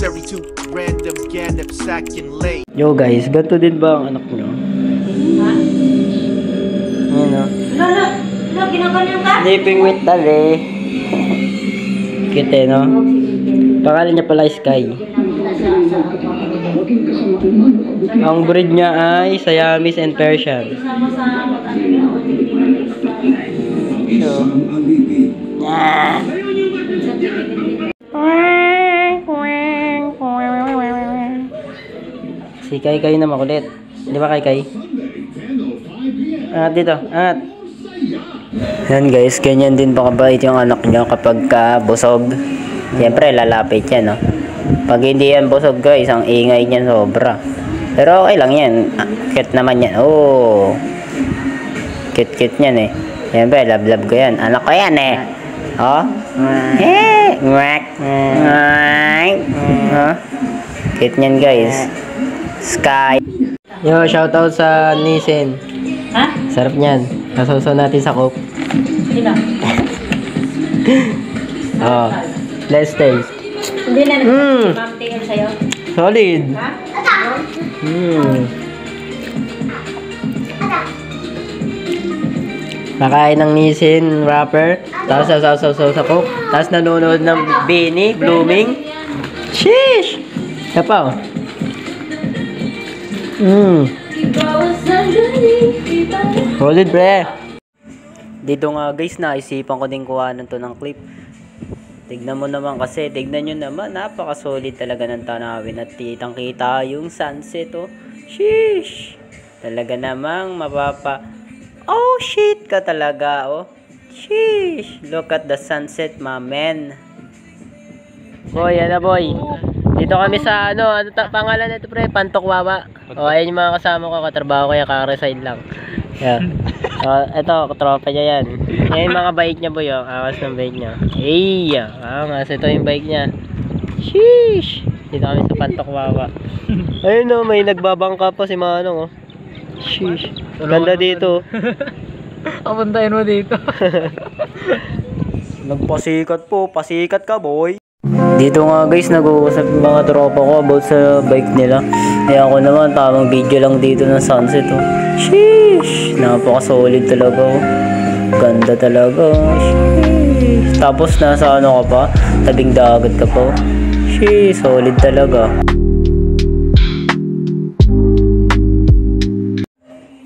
necessary to random ganap sakin late. Yo guys, ganito din ba ang anak nyo? Ha? Ano? Lolo, ginaganyan ka? Sleeping with Dali. Cute no? Pangalan niya pala Sky. Ang breed niya ay Siamese and Persian. So, si Kai na makulit. Di ba Kai? Angat dito, angat. Yan guys, ganyan din ba kabait yung anak nyo kapag busog? Siyempre lalapit yan, no? Pag hindi yan busog guys, ang ingay niyan sobra. Pero okay lang yan. Cute naman yan. Oh, cute yan eh. Siyempre love ko yan. Anak ko yan eh. Oh, cute yan guys. Sky. Yo, shoutout sa Nissin. Ha? Sarap niyan. Nasawsaw natin sa coke. Sino? Oh, let's taste. Hindi na nagpapamtingin sa'yo. Solid. Ha? Nakain ng Nissin wrapper. Tapos sasaw sa coke. Tapos nanonood ng Bini, Blooming. Sheesh! Siya pa oh. Solid pre. Dito nga guys, naisipan ko din kuhanan to ng clip. Tignan mo naman kasi, tignan nyo naman, napaka-solid talaga ng tanawin at kitang kita yung sunset oh. Sheesh! Talaga namang oh shit ka talaga oh. Sheesh! Look at the sunset my man. Boy, ano boy? Dito kami sa ano pangalan nito pre? Pantok Wawa. O ayun yung mga kasama ko, katrabaho ko yan, kaka-resign lang. Yeah. Ito, tropa niya yan. Yan yung mga bike niya boy, oh. Akas ng bike niya. Hey! Angas, ito yung bike niya. Sheesh! Dito kami sa Pantok Wawa. Ayun oh, may nagbabangka pa si Manong oh. Sheesh! Ganda dito. Papuntahin mo dito. Nagpasikat po, pasikat ka boy. Dito nga guys, nag-uusap yung mga tropa ko about sa bike nila. Kaya ako naman, tamang video lang dito ng sunset oh. Sheesh! Napaka-solid talaga oh. Ganda talaga oh. Sheesh! Tapos nasa ano ka pa? Tabing dagat ka pa oh. Sheesh! Solid talaga.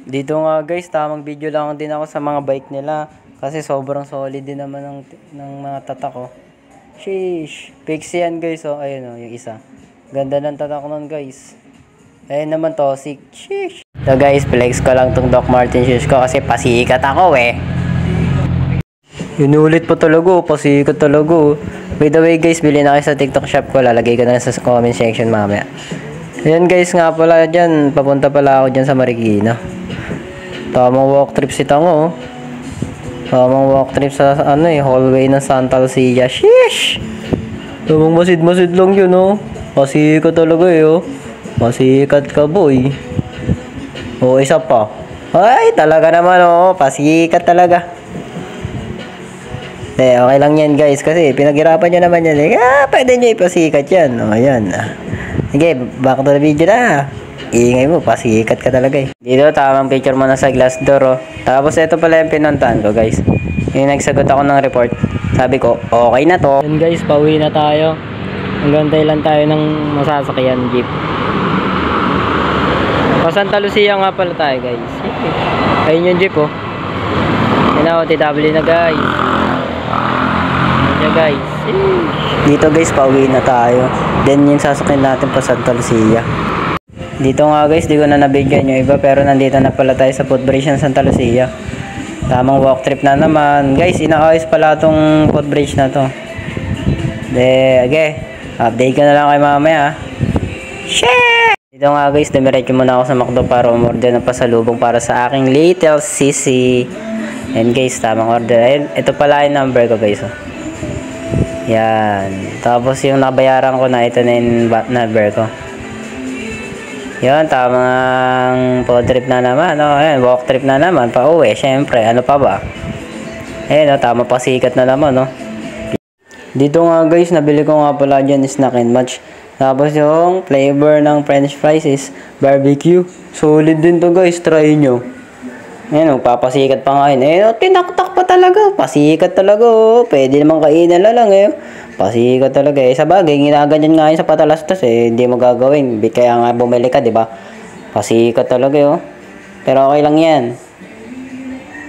Dito nga guys, tamang video lang din ako sa mga bike nila. Kasi sobrang solid din naman ng mga tatak ko. Sheesh. Pixie yan guys oh. Ayun oh, yung isa. Ganda ng tatak nun guys. Ayun naman to, sheesh. So guys, flex ko lang tong Doc Martens shoes ko kasi pasikat ako eh. Inulit pa talaga, pasikat talaga. By the way guys, bilhin na kayo sa TikTok shop ko. Lalagay ko na sa comment section mamaya. Ayan guys, nga pala dyan. Papunta pala ako dyan sa Marikina. Tamang walk trip si Tango oh. Tamang walk trip sa ano eh, hallway ng Santa Lucia. Sheesh! Tamang masid-masid lang yun oh. Pasikat talaga eh oh. Pasikat ka boy. O isa pa. Ay talaga naman oh. Pasikat talaga. Okay lang yan guys. Kasi pinaghirapan nyo naman yan eh. Pwede nyo ipasikat yan. O yan. Sige, back to the video na. Ingay mo, pasikat ka talaga eh. Dito, tamang picture mo na sa glass door oh. Tapos ito pala yung pinuntahan ko guys. Yung nagsagot ako ng report. Sabi ko, okay na to. Yan guys, pauwi na tayo. Hanggang lang tayo ng masasakyan jeep. Pa Santa Lucia nga pala tayo guys. Ayun yung jeep oh. Yan ako, TW na guys. Yan guys. Dito guys, pauwi na tayo. Then yung sasakyan natin pa Santa Lucia. Dito nga guys, di ko na nabigyan yung iba. Pero nandito na pala tayo sa footbridge ng Santa Lucia. Tamang walk trip na naman. Guys, inaayos pala tong footbridge na to. Okay, update ko na lang kay mamaya. Shit! Dito nga guys, dumiretso muna ako sa McDo para umorder ng pasalubong para sa aking little sissy. And guys, tamang order. Ayun, ito pala yung number ko guys. Oh. Yan. Tapos yung nabayaran ko na, ito na yung number ko. Yan, tamang food trip na naman. Oh, ayan, walk trip na naman. Pa uwi, syempre. Ano pa ba? Ayan, oh, tama pa sikat na naman. Oh. Dito nga guys, nabili ko nga pala dyan snack and match. Tapos yung flavor ng french fries is barbecue. Solid din to guys, try nyo. Ayan, papasikat pa nga yun. Eh, tinaktak pa talaga. Pasikat talaga, oh. Pwede naman kainan na lang, eh. Pasikat talaga, eh. Sa bagay, ginaganyan nga yun sa patalastas, eh. Hindi mo gagawin. Kaya nga bumili ka, di ba? Pasikat talaga, oh. Pero okay lang yan.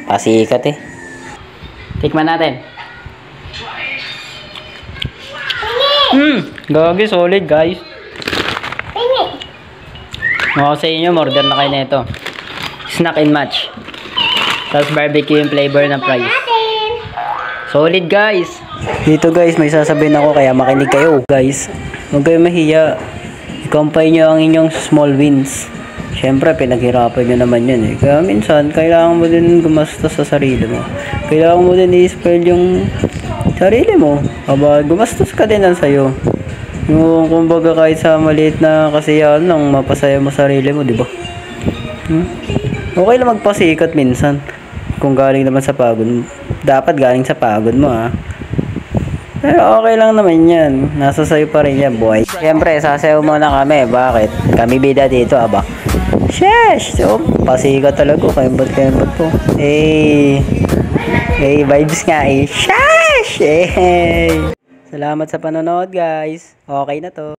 Pasikat, eh. Tikman natin. Gagi, solid, guys. Ako sa inyo, order na kayo na ito. Snack and match. Tapos barbecue yung flavor ng fries. Solid guys. Dito guys, may sasabihin ako kaya makinig kayo. Guys, huwag kayo mahiya. I-compare nyo ang inyong small wins. Siyempre, pinaghirapan nyo naman yun, eh. Kaya minsan, kailangan mo din gumastos sa sarili mo. Kailangan mo din i-spoil yung sarili mo. Aba, gumastos ka din lang sa'yo. Yung kumbaga kahit sa maliit na kasiyahan lang, mapasaya mo sarili mo, di ba? Okay lang magpasikat minsan. Kung galing naman sa pagod mo. Dapat galing sa pagod mo, ha. Pero okay lang naman yan. Nasa sayo pa rin yan, boy. Siyempre, sasayaw muna kami. Bakit? Kami bida dito, aba. Sheesh! So, pasikat talaga. Kaimbot po. Eh, vibes nga, eh. Sheesh! Eh. Salamat sa panonood, guys. Okay na to.